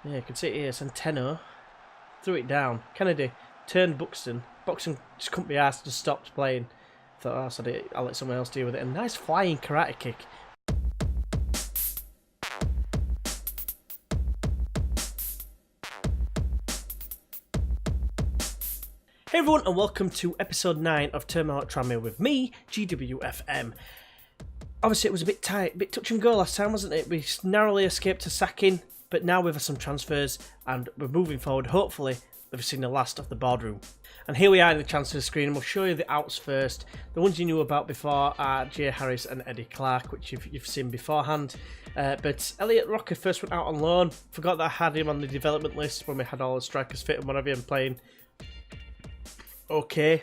Yeah, you can see it here. Centeno threw it down. Kennedy turned Buxton. Buxton just couldn't be asked, just stopped playing. Thought, oh, so I'll let someone else deal with it. A nice flying karate kick. Hey everyone, and welcome to episode 9 of Turmoil at Tranmere with me, GeeW FM. Obviously, it was a bit tight, a bit touch and go last time, wasn't it? We narrowly escaped a sacking, but now we've had some transfers and we're moving forward. Hopefully, we've seen the last of the boardroom. And here we are in the transfer screen, and we'll show you the outs first. The ones you knew about before are Jay Harris and Eddie Clark, which you've seen beforehand. But Elliot Rocker first went out on loan. Forgot that I had him on the development list when we had all the strikers fit and whatever and playing. Okay.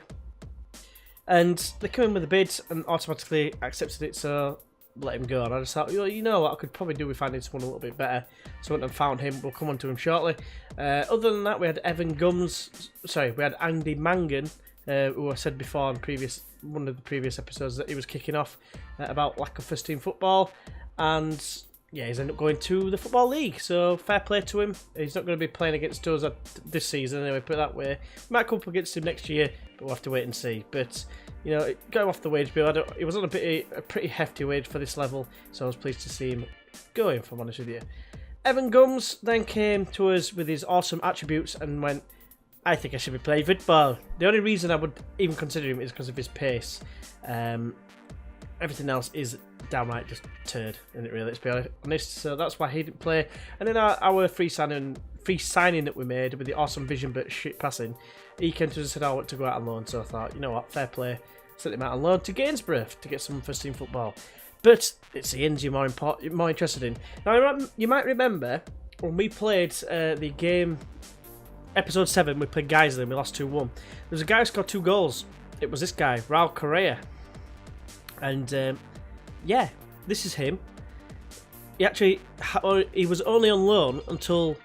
And they come in with a bid and automatically accepted it, so let him go. And I just thought, you know what I could probably do with finding someone a little bit better. So I went and found him. We'll come on to him shortly. Other than that, we had we had Andy Mangan, who I said before on one of the previous episodes that he was kicking off about lack of first team football. And yeah, he's ended up going to the Football League, so fair play to him. He's not going to be playing against us this season anyway, put it that way. Might come up against him next year, but we'll have to wait and see. But, you know, going off the wage bill, he was on a pretty hefty wage for this level, so I was pleased to see him go, if I'm honest with you. Evan Gums then came to us with his awesome attributes and went, I think I should be playing football. The only reason I would even consider him is because of his pace. Everything else is downright just turd, isn't it really, let's be honest. So that's why he didn't play. And then our free signing that we made with the awesome vision but shit passing, he came to us and said, I want to go out on loan. So I thought, you know what, fair play. Sent him out on loan to Gainsborough to get some first team football. But it's the ends you're more interested in. Now, you might remember when we played the game, episode 7, we played Geisley and we lost 2-1. There was a guy who scored 2 goals. It was this guy, Raul Correa. And yeah, this is him. He was only on loan until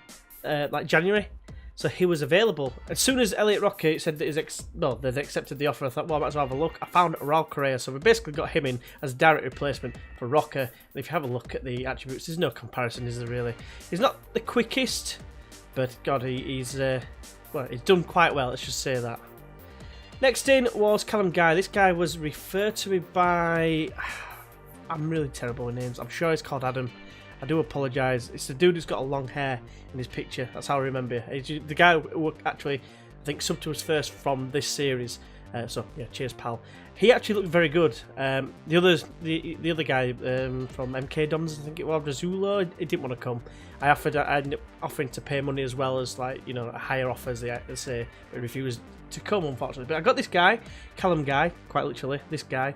like January, so he was available as soon as Elliot Rocker said that they'd accepted the offer. I thought, well, I might as well have a look. I found Raul Correa, so we basically got him in as a direct replacement for Rocker. And if you have a look at the attributes, there's no comparison, is there really? He's not the quickest, but God, he's done quite well. Let's just say that. Next in was Callum Guy. This guy was referred to me by... I'm really terrible with names. I'm sure he's called Adam. I do apologise. It's the dude who's got a long hair in his picture. That's how I remember him. He's the guy who actually, I think, subbed to us first from this series. So, yeah, cheers, pal. He actually looked very good. The other guy from MK Doms, I think it was, Razulo, he didn't want to come. I ended up offering to pay money as well as, like, you know, a higher offer, as they say, but refused to come, unfortunately. But I got this guy, Callum Guy, quite literally, this guy.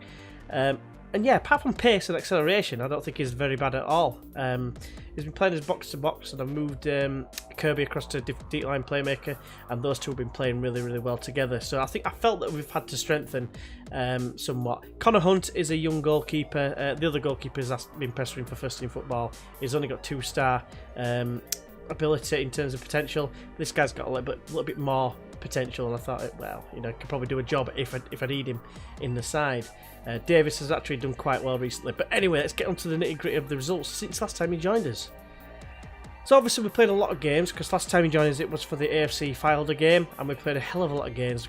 And yeah, apart from pace and acceleration, I don't think he's very bad at all. He's been playing as box-to-box, and I've moved Kirby across to deep line playmaker, and those two have been playing really, really well together. So I felt that we've had to strengthen somewhat. Connor Hunt is a young goalkeeper. The other goalkeeper has been pestering for first-team football. He's only got 2-star ability in terms of potential. This guy's got a little bit more potential, and I thought, well, you know, could probably do a job if I need him in the side. Davis has actually done quite well recently. But anyway, let's get on to the nitty-gritty of the results since last time he joined us. So obviously we played a lot of games, because last time he joined us it was for the AFC Filder game, and we played a hell of a lot of games.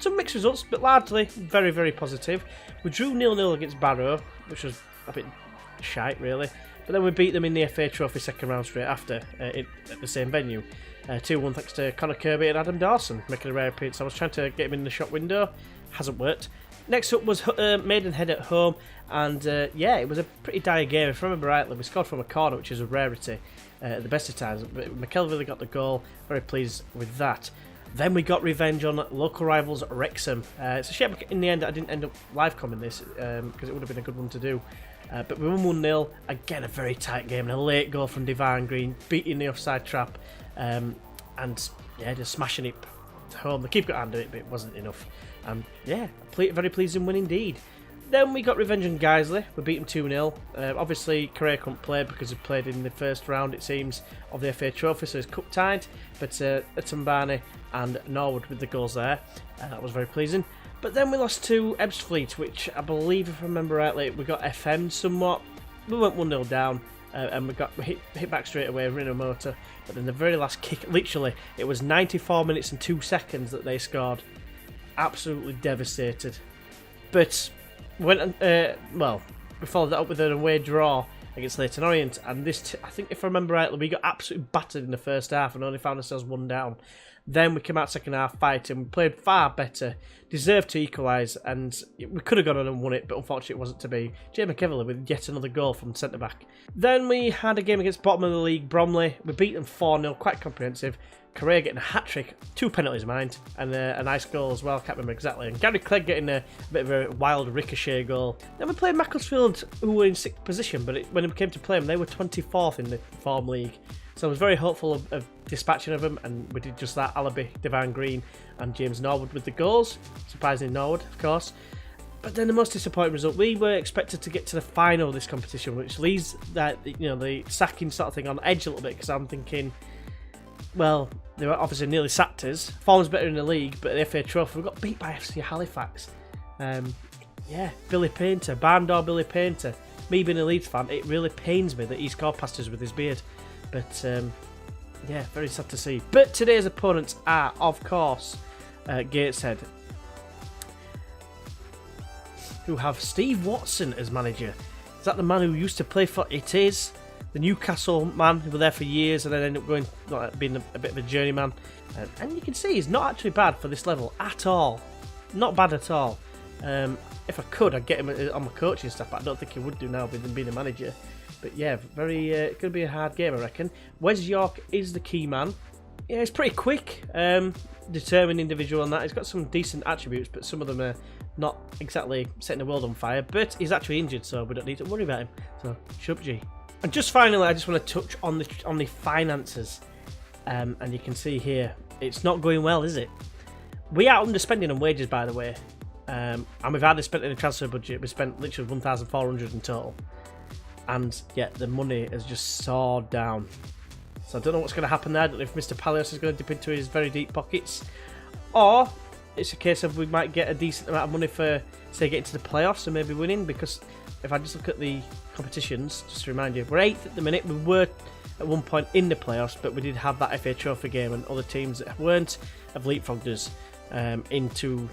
Some mixed results, but largely very, very positive. We drew 0-0 against Barrow, which was a bit shite really. But then we beat them in the FA Trophy second round straight after, at the same venue. 2-1 thanks to Connor Kirby and Adam Dawson making a rare appearance. I was trying to get him in the shop window, hasn't worked. Next up was Maidenhead at home, and yeah, it was a pretty dire game. If I remember rightly, we scored from a corner, which is a rarity at the best of times. But McKelvey got the goal, very pleased with that. Then we got revenge on local rivals Wrexham. It's a shame in the end I didn't end up live commenting this, because it would have been a good one to do. But we won 1-0, again a very tight game, and a late goal from Divine Green, beating the offside trap, and yeah, just smashing it home. The keeper got under it, but it wasn't enough. And yeah, very pleasing win indeed. Then we got revenge on Geisley. We beat him 2-0. Obviously, Correa couldn't play because he played in the first round, it seems, of the FA Trophy, so he's cup tied. But Atumbani and Norwood with the goals there. That was very pleasing. But then we lost to Ebbsfleet, which I believe, if I remember rightly, we got FM'd somewhat. We went 1-0 down. and we got hit back straight away, Rinomoto. But then the very last kick, literally, it was 94 minutes and 2 seconds that they scored. Absolutely devastated. But we followed that up with an away draw against Leyton Orient, and this, I think if I remember rightly, we got absolutely battered in the first half and only found ourselves 1 down. Then we came out second half fighting, we played far better, deserved to equalise, and we could have gone on and won it, but unfortunately it wasn't to be. Jay McKevely with yet another goal from centre-back. Then we had a game against bottom of the league, Bromley. We beat them 4-0, quite comprehensive. Correa getting a hat-trick, 2 penalties mind, and a nice goal as well, can't remember exactly. And Gary Clegg getting a bit of a wild ricochet goal. Then we played Macclesfield, who were in 6th position, but when it came to play them, they were 24th in the Form League. So I was very hopeful of dispatching of them, and we did just that. Alabi, Devine Green and James Norwood with the goals. Surprisingly Norwood, of course. But then the most disappointing result, we were expected to get to the final of this competition, which leaves that, the sacking sort of thing on edge a little bit, because I'm thinking, well, they were obviously nearly sacked us. Form's better in the league, but the FA Trophy, we got beat by FC Halifax. Billy Painter, barn door Billy Painter. Me being a Leeds fan, it really pains me that he scored past us with his beard. But, very sad to see. But today's opponents are, of course, Gateshead, who have Steve Watson as manager. Is that the man who used to play for It Is? The Newcastle man who were there for years and then ended up being a bit of a journeyman. And you can see he's not actually bad for this level at all. Not bad at all. If I could, I'd get him on my coaching staff, but I don't think he would do now with him being a manager. But yeah, it's going to be a hard game, I reckon. Wes York is the key man. Yeah, he's pretty quick, determined individual on that. He's got some decent attributes, but some of them are not exactly setting the world on fire. But he's actually injured, so we don't need to worry about him. So, shut up, G. And just finally, I just want to touch on the finances. And you can see here, it's not going well, is it? We are underspending on wages, by the way. And we've hardly spent in the transfer budget. We spent literally 1,400 in total. And yet the money has just soared down. So I don't know what's going to happen there. I don't know if Mr. Palios is going to dip into his very deep pockets, or it's a case of we might get a decent amount of money for, say, getting to the playoffs and maybe winning. Because if I just look at the competitions, just to remind you, we're 8th at the minute. We were at one point in the playoffs, but we did have that FA Trophy game, and other teams that weren't have leapfrogged us into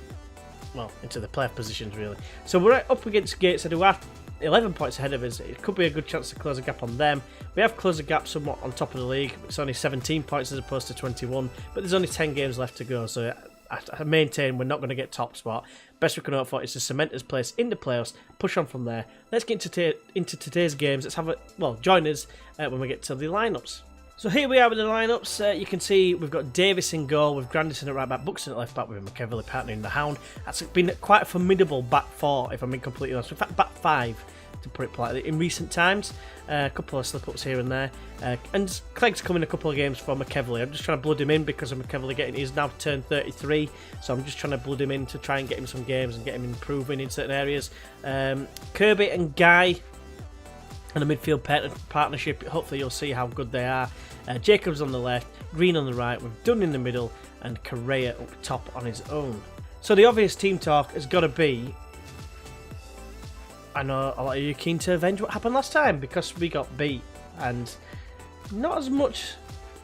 the playoff positions, really. So we're up against Gateshead, who are 11 points ahead of us. It could be a good chance to close a gap on them. We have closed a gap somewhat on top of the league. It's only 17 points as opposed to 21, but there's only 10 games left to go, so I maintain we're not going to get top spot. Best we can hope for is to cement his place in the playoffs, push on from there. Let's get into today's games. Let's have join us when we get to the lineups. So here we are with the lineups. You can see we've got Davis in goal with Grandison at right back, Buxton at left back with McKevely partnering the Hound. That's been quite a formidable back four, if I'm being completely honest. In fact, back five, to put it politely, in recent times. A couple of slip-ups here and there. And Clegg's come in a couple of games for McKevely. I'm just trying to blood him in because of McKevely he's now turned 33, so I'm just trying to blood him in to try and get him some games and get him improving in certain areas. Kirby and Guy and a midfield partnership. Hopefully you'll see how good they are. Jacobs on the left, Green on the right, we've Dunn in the middle, and Correa up top on his own. So the obvious team talk has got to be, I know a lot of you are keen to avenge what happened last time because we got beat, and not as much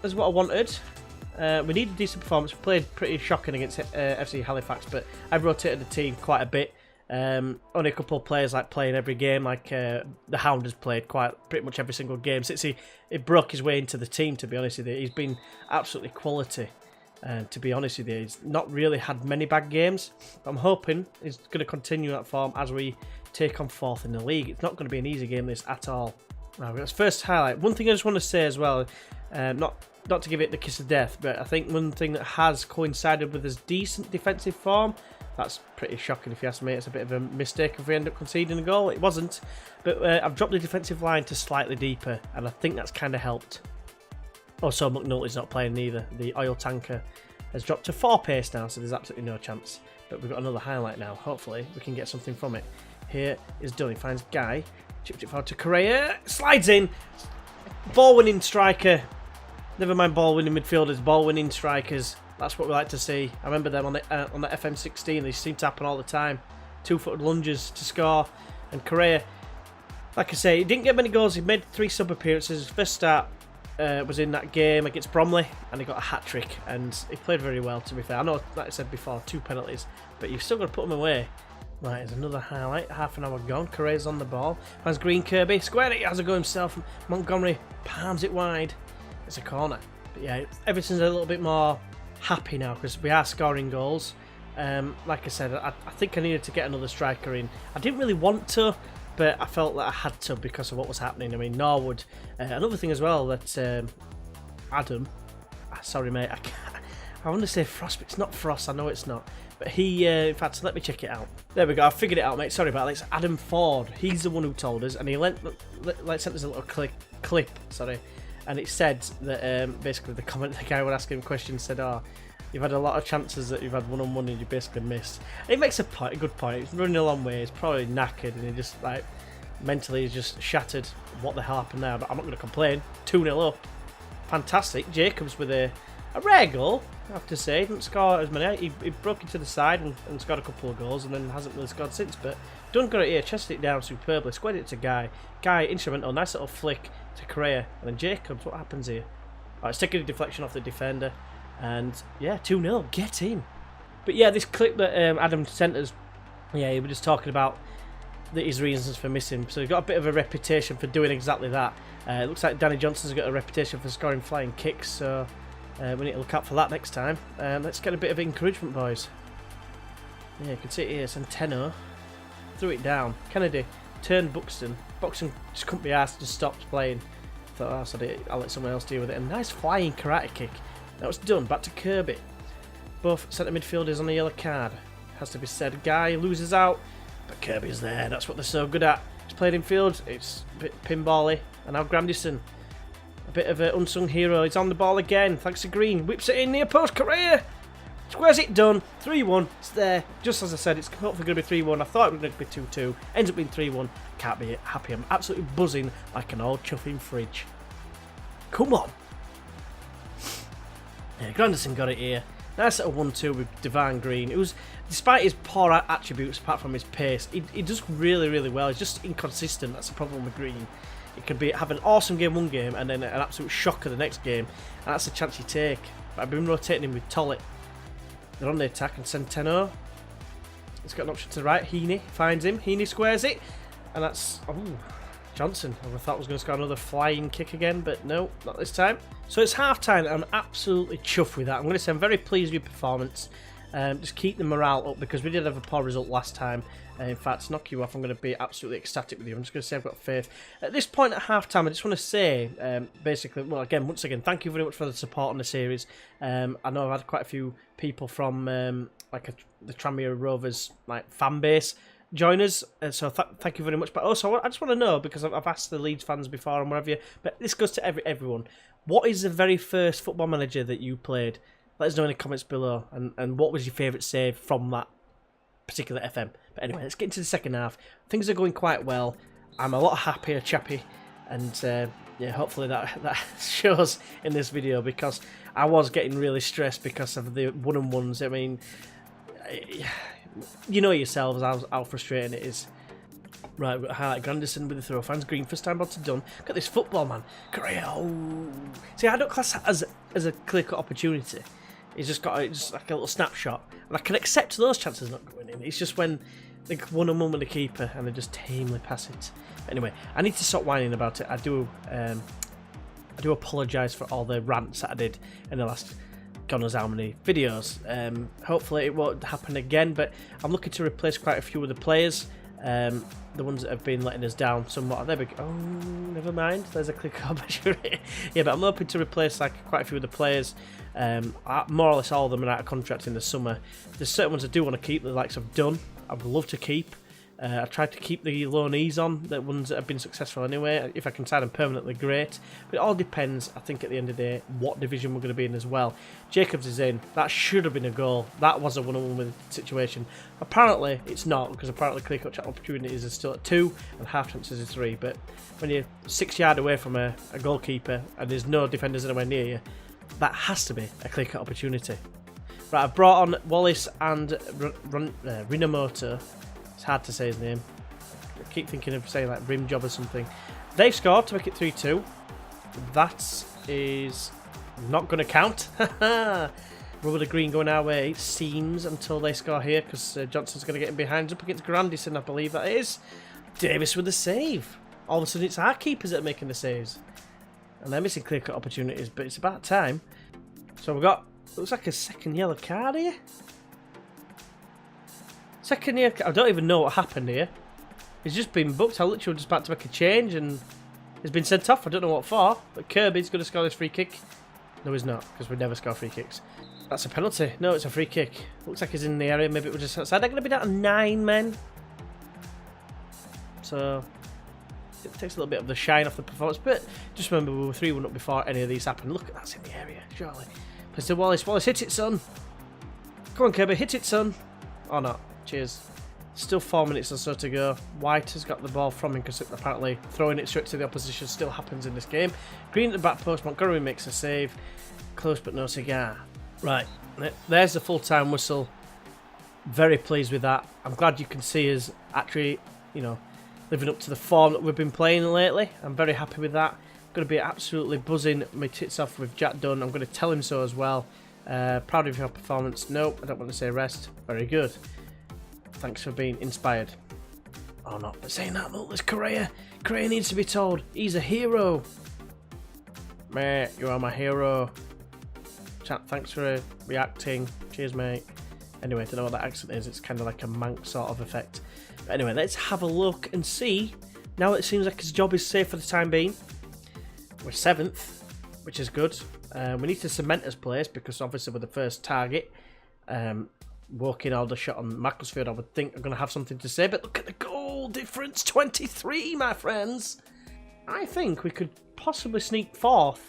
as what I wanted. We needed a decent performance. We played pretty shocking against FC Halifax, but I've rotated the team quite a bit. Only a couple of players playing every game, the Hound has played pretty much every single game since he broke his way into the team, to be honest with you. He's been absolutely quality, to be honest with you. He's not really had many bad games. I'm hoping he's going to continue that form as we take on 4th in the league. It's not going to be an easy game this at all. Now, let's first highlight one thing I just want to say as well, not to give it the kiss of death, but I think one thing that has coincided with his decent defensive form, that's pretty shocking if you ask me. It's a bit of a mistake if we end up conceding a goal. It wasn't, but I've dropped the defensive line to slightly deeper, and I think that's kind of helped. Also, McNulty's not playing neither. The oil tanker has dropped to 4 pace now, so there's absolutely no chance. But we've got another highlight now. Hopefully, we can get something from it. Here is Dunn. He finds Guy, chipped it forward to Correa, slides in. Ball-winning striker. Never mind ball-winning midfielders, ball-winning strikers. That's what we like to see. I remember them on the FM18. They seem to happen all the time. 2-footed lunges to score. And Correa Like I say, he didn't get many goals. He made 3 sub appearances. His first start was in that game against Bromley, and he got a hat-trick, and he played very well, to be fair. I know, like I said before, 2 penalties, but you've still got to put them away. Right, there's another highlight. Half an hour gone. Correa's on the ball. Finds Green Kirby. Squared it. He has a go himself. Montgomery palms it wide. It's a corner. But yeah, everything's a little bit more happy now because we are scoring goals. Like I said, I think I needed to get another striker in. I didn't really want to, but I felt that I had to because of what was happening. I mean, Norwood. Another thing as well that Adam. Sorry, mate. I want to say Frost, but it's not Frost. I know it's not. But he, in fact, let me check it out. There we go. I figured it out, mate. Sorry about that. It's Adam Ford. He's the one who told us, and he sent us a little clip. Sorry, and it said that basically the guy would ask him questions said, "Oh, you've had a lot of chances that you've had one-on-one and you basically missed." And it makes a good point. He's running a long way. He's probably knackered, and he just like mentally he's just shattered. What the hell happened there? But I'm not going to complain. 2-0 up. Fantastic. Jacobs with a rare goal, I have to say. He didn't score as many. He broke into the side and scored a couple of goals and then hasn't really scored since. But Dunn got it here, chested it down superbly, squared it to Guy. Guy, instrumental, nice little flick to Correa. And then Jacobs, what happens here? Oh, it's taking a deflection off the defender. And yeah, 2-0, get in. But yeah, this clip that Adam sent us, yeah, he was just talking about his reasons for missing. So he's got a bit of a reputation for doing exactly that. It looks like Danny Johnson's got a reputation for scoring flying kicks, so we need to look out for that next time. Let's get a bit of encouragement, boys. Yeah, you can see it here. Centeno threw it down. Kennedy turned Buxton. Buxton just couldn't be asked, just stopped playing. Thought, oh, so I'll let someone else deal with it. A nice flying karate kick. That was done. Back to Kirby. Both centre midfielders on a yellow card. Has to be said. Guy loses out, but Kirby's there. That's what they're so good at. It's played in field. It's a bit pinball-y. And now Grandison. A bit of an unsung hero. He's on the ball again. Thanks to Green. Whips it in near post. Correa. Squares it done. 3-1. It's there. Just as I said, it's hopefully going to be 3-1. I thought it was going to be 2-2. Ends up being 3-1. Can't be happy. I'm absolutely buzzing like an old chuffing fridge. Come on. Yeah, Grandison got it here. Nice little 1-2 with Devine Green. It was, despite his poor attributes, apart from his pace, he does really, really well. He's just inconsistent. That's the problem with Green. It could be have an awesome game one game and then an absolute shocker the next game, and that's the chance you take. But I've been rotating him with Tollett. They're on the attack, and Centeno. He's got an option to the right. Heaney finds him. Heaney squares it, and that's Johnson. I thought was going to score another flying kick again, but no, not this time. So it's half time. I'm absolutely chuffed with that. I'm going to say I'm very pleased with performance. Just keep the morale up because we did have a poor result last time. In fact, knock you off, I'm going to be absolutely ecstatic with you. I'm just going to say I've got faith. At this point at half time, I just want to say, basically, well, once again, thank you very much for the support on the series. I know I've had quite a few people from the Tranmere Rovers fan base join us, so thank you very much. But also, I just want to know, because I've asked the Leeds fans before and whatever, but this goes to everyone. What is the very first Football Manager that you played? Let us know in the comments below, and what was your favourite save from that particular FM. But anyway, let's get into the second half. Things are going quite well. I'm a lot happier, chappy, and yeah, hopefully that shows in this video, because I was getting really stressed because of the one-on-ones. I mean, you know yourselves how frustrating it is. Right, we've got highlight Grandison with the throw. Fans Green, first time ball to Dunn. Got this football, man. Correa. Oh. See, I don't class that as a clear-cut opportunity. He's just got just like a little snapshot. And I can accept those chances not going in. It's just when they one-on-one with the keeper and they just tamely pass it. But anyway, I need to stop whining about it. I do apologise for all the rants that I did in the last God knows how many videos. Hopefully it won't happen again, but I'm looking to replace quite a few of the players. The ones that have been letting us down somewhat. There we go. Oh, never mind. There's a click opportunity. Yeah, but I'm hoping to replace quite a few of the players. More or less all of them are out of contract in the summer. There's certain ones I do want to keep, the likes of Dunn. I would love to keep. I tried to keep the loanees on, the ones that have been successful anyway. If I can sign them permanently, great. But it all depends, I think, at the end of the day, what division we're going to be in as well. Jacobs is in. That should have been a goal. That was a one-on-one situation. Apparently, it's not, because apparently clear-cut opportunities are still at 2 and half chances are 3. But when you're 6 yards away from a goalkeeper and there's no defenders anywhere near you, that has to be a clear-cut opportunity. Right, I've brought on Wallace and Rinamoto. It's hard to say his name. I keep thinking of saying like rim job or something. They've scored to make it 3-2. That is not going to count. Rubber the green going our way, it seems, until they score here, because Johnson's going to get in behind up against Grandison, I believe that is. Davis with the save. All of a sudden it's our keepers that are making the saves. And they're missing clear-cut opportunities, but it's about time. So we've got, looks like a second yellow card here. Second yellow card, I don't even know what happened here. He's just been booked, I literally was just about to make a change and he's been sent off, I don't know what for. But Kirby's going to score this free kick. No, he's not, because we never score free kicks. That's a penalty. No, it's a free kick. Looks like he's in the area. Maybe it was just outside. They're going to be down to 9 men. So it takes a little bit of the shine off the performance. But just remember, we were 3-1 up before any of these happened. Look, that's in the area, surely. Play to Wallace. Wallace, hit it, son. Come on, Kirby. Hit it, son. Or not. Cheers. Still 4 minutes or so to go. White has got the ball from him because apparently throwing it straight to the opposition still happens in this game. Green at the back post. Montgomery makes a save. Close but no cigar. Right, there's the full-time whistle. Very pleased with that. I'm glad you can see us actually, you know, living up to the form that we've been playing lately. I'm very happy with that. I'm going to be absolutely buzzing my tits off with Jack Dunn. I'm going to tell him so as well. Proud of your performance. Nope, I don't want to say rest. Very good. Thanks for being inspired. Oh, not but saying that, look, there's Correa. Correa needs to be told. He's a hero. Mate, you are my hero. Chat, thanks for reacting. Cheers, mate. Anyway, I don't know what that accent is. It's kind of like a Manx sort of effect. But anyway, let's have a look and see. Now it seems like his job is safe for the time being. We're 7th, which is good. We need to cement his place because obviously we're the first target. Walking order shot on Macclesfield, I would think I'm going to have something to say. But look at the goal difference. 23, my friends. I think we could possibly sneak 4th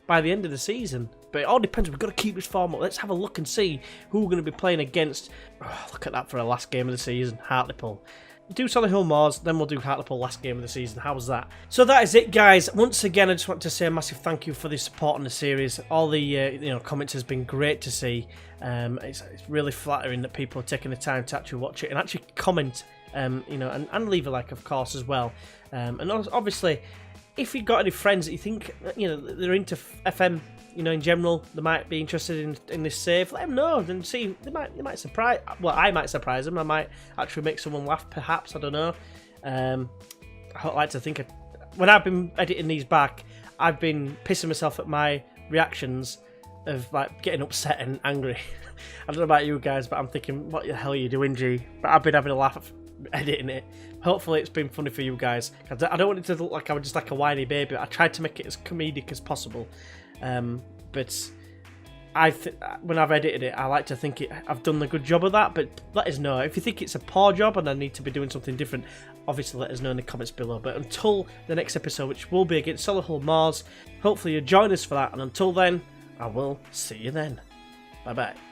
by the end of the season. But it all depends. We've got to keep this form up. Let's have a look and see who we're going to be playing against. Oh, look at that for a last game of the season. Hartlepool. Do Solihull Moors, then we'll do Hartlepool last game of the season. How's that? So that is it, guys. Once again, I just want to say a massive thank you for the support on the series. All the comments has been great to see. It's really flattering that people are taking the time to actually watch it and actually comment. And leave a like, of course, as well. And obviously, if you've got any friends that you think they're into FM, in general, they might be interested in this save, let them know and see. They might surprise. Well, I might surprise them. I might actually make someone laugh, perhaps. I don't know. I like to think when I've been editing these back, I've been pissing myself at my reactions of like getting upset and angry. I don't know about you guys, but I'm thinking, what the hell are you doing, G? But I've been having a laugh editing it. Hopefully it's been funny for you guys. I don't want it to look like I was just like a whiny baby. I tried to make it as comedic as possible. But when I've edited it, I like to think I've done a good job of that. But let us know if you think it's a poor job and I need to be doing something different. Obviously, let us know in the comments below. But until the next episode, which will be against Solihull Moors, hopefully you'll join us for that. And until then, I will see you then. Bye bye.